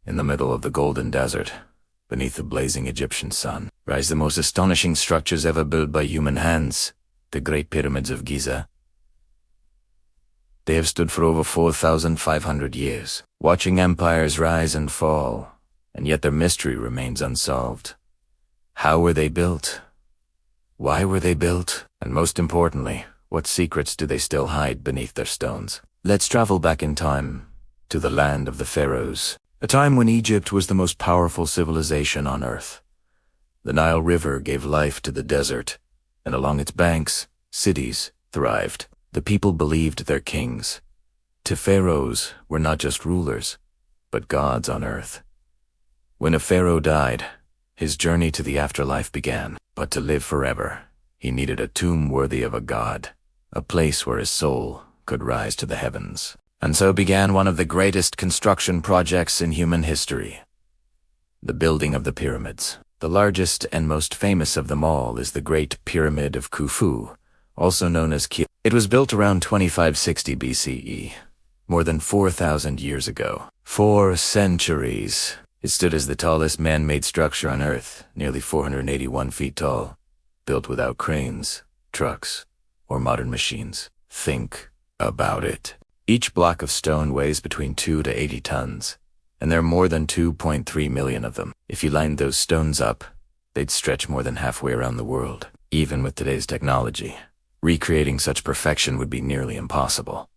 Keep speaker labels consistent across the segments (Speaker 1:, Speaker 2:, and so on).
Speaker 1: In the middle of the golden desert, beneath the blazing Egyptian sun, rise the most astonishing structures ever built by human hands, the Great Pyramids of Giza. They have stood for over 4,500 years, watching empires rise and fall, and yet their mystery remains unsolved. How were they built? Why were they built? And most importantly, what secrets do they still hide beneath their stones? Let's travel back in time to the land of the Pharaohs, a time when Egypt was the most powerful civilization on earth. The Nile River gave life to the desert, and along its banks, cities thrived. The people believed their kings. The pharaohs were not just rulers, but gods on earth. When a pharaoh died, his journey to the afterlife began. But to live forever, he needed a tomb worthy of a god, a place where his soul could rise to the heavens. And so began one of the greatest construction projects in human history, the building of the pyramids. The largest and most famous of them all is the Great Pyramid of Khufu, also known as Khufu. It was built around 2560 BCE, more than 4,000 years ago. 4 centuries. It stood as the tallest man-made structure on Earth, nearly 481 feet tall, built without cranes, trucks, or modern machines. Think about it. Each block of stone weighs between 2 to 80 tons, and there are more than 2.3 million of them. If you lined those stones up, they'd stretch more than halfway around the world. Even with today's technology, recreating such perfection would be nearly impossible.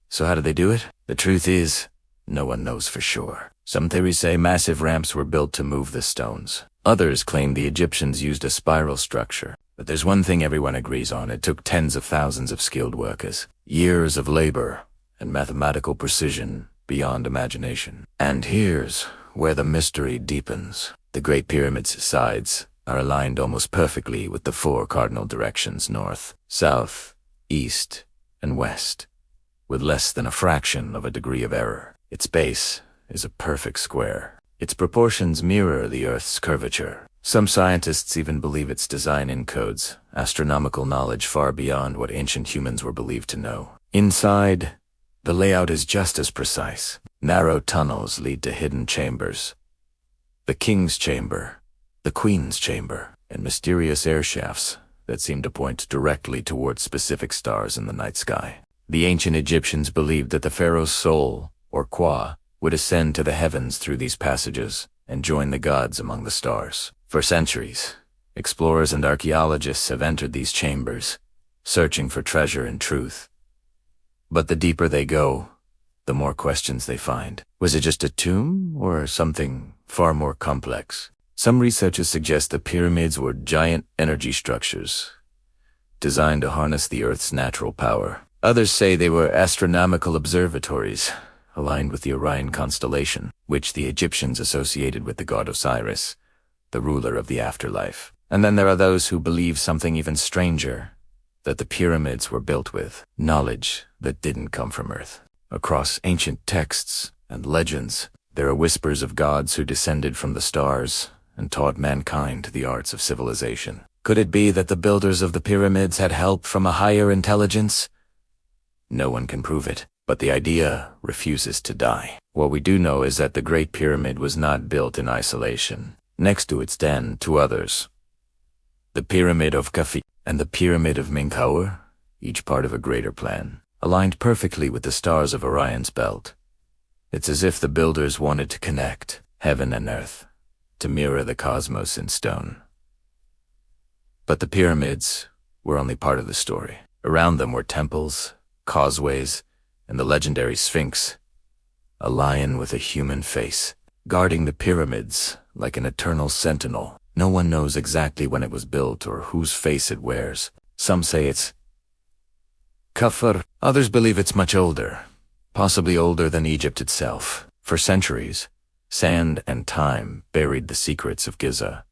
Speaker 1: So how did they do it? The truth is, no one knows for sure. Some theories say massive ramps were built to move the stones. Others claim the Egyptians used a spiral structure. But there's one thing everyone agrees on: it took tens of thousands of skilled workers, years of labor, and mathematical precision beyond imagination. And here's where the mystery deepens. The Great Pyramid's sides are aligned almost perfectly with the 4 cardinal directions: north, south, east, and west, with less than a fraction of a degree of error. Its base is a perfect square. Its proportions mirror the Earth's curvature. Some scientists even believe its design encodes astronomical knowledge far beyond what ancient humans were believed to know. Inside, the layout is just as precise. Narrow tunnels lead to hidden chambers: the king's chamber, the queen's chamber, and mysterious air shafts that seem to point directly towards specific stars in the night sky. The ancient Egyptians believed that the pharaoh's soul, or Kwa, would ascend to the heavens through these passages and join the gods among the stars. For centuries, explorers and archaeologists have entered these chambers, searching for treasure and truth. But the deeper they go, the more questions they find. Was it just a tomb, or something far more complex? Some researchers suggest the pyramids were giant energy structures, designed to harness the Earth's natural power. Others say they were astronomical observatories, aligned with the Orion constellation, which the Egyptians associated with the god Osiris, the ruler of the afterlife. And then there are those who believe something even stranger, that the pyramids were built with knowledge that didn't come from Earth. Across ancient texts and legends, there are whispers of gods who descended from the stars and taught mankind the arts of civilization. Could it be that the builders of the pyramids had help from a higher intelligence? No one can prove it, but the idea refuses to die. What we do know is that the Great Pyramid was not built in isolation. Next to it stand 2 others: the Pyramid of Khufu and the Pyramid of Menkaure, each part of a greater plan, aligned perfectly with the stars of Orion's belt. It's as if the builders wanted to connect heaven and earth, to mirror the cosmos in stone. But the pyramids were only part of the story. Around them were temples, causeways, and the legendary Sphinx, a lion with a human face, guarding the pyramids like an eternal sentinel. No one knows exactly when it was built or whose face it wears. Some say it's Khufu. Others believe it's much older, possibly older than Egypt itself. For centuries, sand and time buried the secrets of Giza.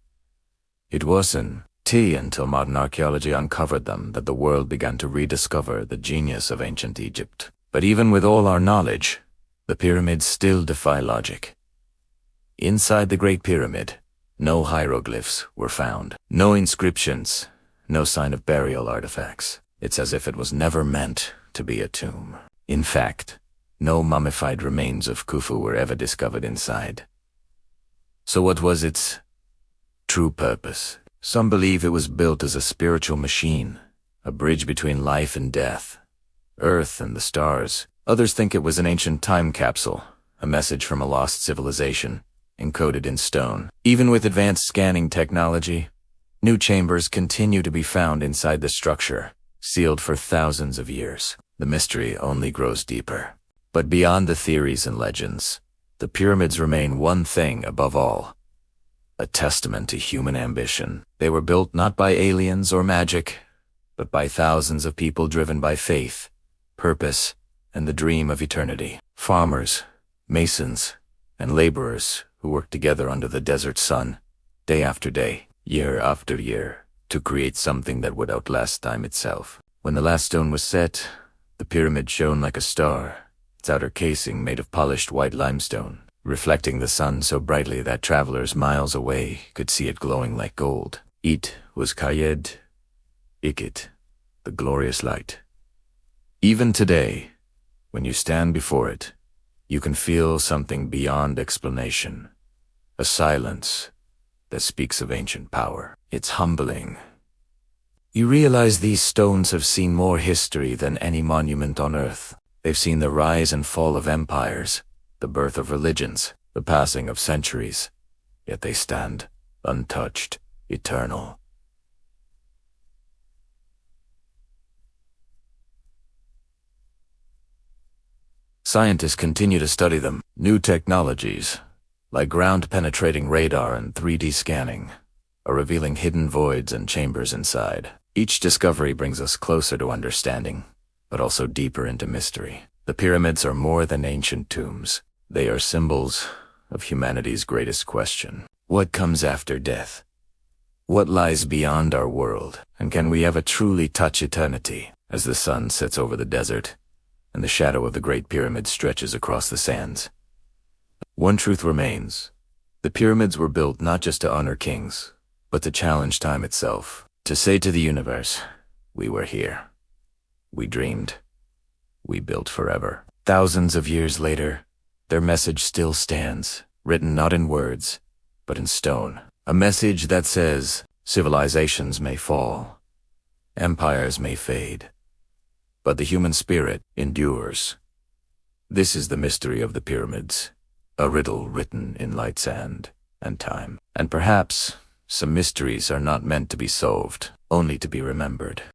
Speaker 1: It wasn't until modern archaeology uncovered them that the world began to rediscover the genius of ancient Egypt. But even with all our knowledge, the pyramids still defy logic. Inside the Great Pyramid, no hieroglyphs were found, no inscriptions, no sign of burial artifacts. It's as if it was never meant to be a tomb. In fact, No mummified remains of Khufu were ever discovered inside. So what was its true purpose? Some believe it was built as a spiritual machine, a bridge between life and death, Earth and the stars. Others think it was an ancient time capsule, a message from a lost civilization, encoded in stone. Even with advanced scanning technology, new chambers continue to be found inside the structure, sealed for thousands of years. The mystery only grows deeper. But beyond the theories and legends, the pyramids remain one thing above all: a testament to human ambition. They were built not by aliens or magic, but by thousands of people driven by faith, purpose, and the dream of eternity. Farmers, masons, and laborers who worked together under the desert sun, day after day, year after year, to create something that would outlast time itself. When the last stone was set, the pyramid shone like a star, its outer casing made of polished white limestone, reflecting the sun so brightly that travelers miles away could see it glowing like gold. It was Kayed Ikit, the glorious light. Even today, when you stand before it, you can feel something beyond explanation, a silence that speaks of ancient power. It's humbling. You realize these stones have seen more history than any monument on Earth. They've seen the rise and fall of empires, the birth of religions, the passing of centuries, yet they stand untouched, eternal. Scientists continue to study them. New technologies, like ground-penetrating radar and 3D scanning, are revealing hidden voids and chambers inside. Each discovery brings us closer to understanding, but also deeper into mystery. The pyramids are more than ancient tombs. They are symbols of humanity's greatest question. What comes after death? What lies beyond our world? And can we ever truly touch eternity? As the sun sets over the desert, and the shadow of the Great Pyramid stretches across the sands, one truth remains. The pyramids were built not just to honor kings, but to challenge time itself. To say to the universe, we were here. We dreamed. We built forever. Thousands of years later, their message still stands, written not in words, but in stone. A message that says, civilizations may fall, empires may fade, but the human spirit endures. This is the mystery of the pyramids, a riddle written in light sand and time. And perhaps some mysteries are not meant to be solved, only to be remembered.